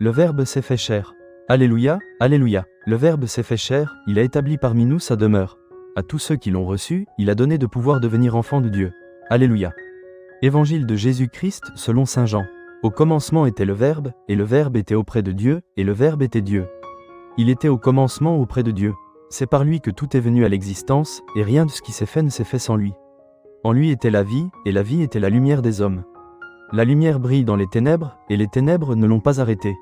Le Verbe s'est fait chair. Alléluia, Alléluia. Le Verbe s'est fait chair, il a établi parmi nous sa demeure. À tous ceux qui l'ont reçu, il a donné de pouvoir devenir enfants de Dieu. Alléluia. Évangile de Jésus-Christ selon saint Jean. Au commencement était le Verbe, et le Verbe était auprès de Dieu, et le Verbe était Dieu. Il était au commencement auprès de Dieu. C'est par lui que tout est venu à l'existence, et rien de ce qui s'est fait ne s'est fait sans lui. En lui était la vie, et la vie était la lumière des hommes. La lumière brille dans les ténèbres, et les ténèbres ne l'ont pas arrêtée.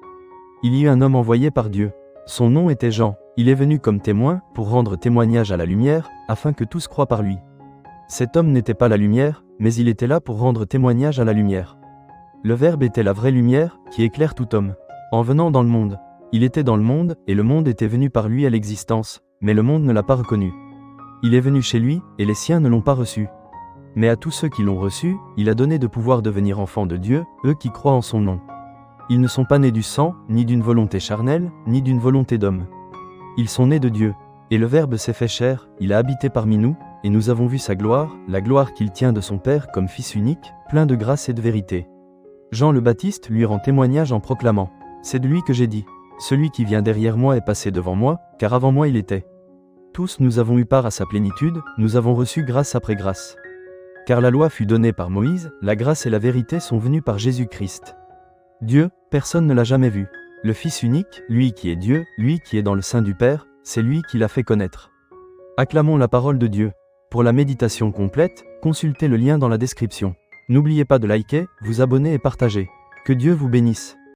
Il y eut un homme envoyé par Dieu. Son nom était Jean. Il est venu comme témoin, pour rendre témoignage à la lumière, afin que tous croient par lui. Cet homme n'était pas la lumière, mais il était là pour rendre témoignage à la lumière. Le Verbe était la vraie lumière, qui éclaire tout homme. En venant dans le monde, il était dans le monde, et le monde était venu par lui à l'existence, mais le monde ne l'a pas reconnu. Il est venu chez lui, et les siens ne l'ont pas reçu. Mais à tous ceux qui l'ont reçu, il a donné de pouvoir devenir enfants de Dieu, eux qui croient en son nom. Ils ne sont pas nés du sang, ni d'une volonté charnelle, ni d'une volonté d'homme. Ils sont nés de Dieu. Et le Verbe s'est fait chair, il a habité parmi nous, et nous avons vu sa gloire, la gloire qu'il tient de son Père comme Fils unique, plein de grâce et de vérité. Jean le Baptiste lui rend témoignage en proclamant « C'est de lui que j'ai dit, celui qui vient derrière moi est passé devant moi, car avant moi il était. » Tous nous avons eu part à sa plénitude, nous avons reçu grâce après grâce. Car la loi fut donnée par Moïse, la grâce et la vérité sont venues par Jésus-Christ. Dieu, personne ne l'a jamais vu. Le Fils unique, lui qui est Dieu, lui qui est dans le sein du Père, c'est lui qui l'a fait connaître. Acclamons la parole de Dieu. Pour la méditation complète, consultez le lien dans la description. N'oubliez pas de liker, vous abonner et partager. Que Dieu vous bénisse.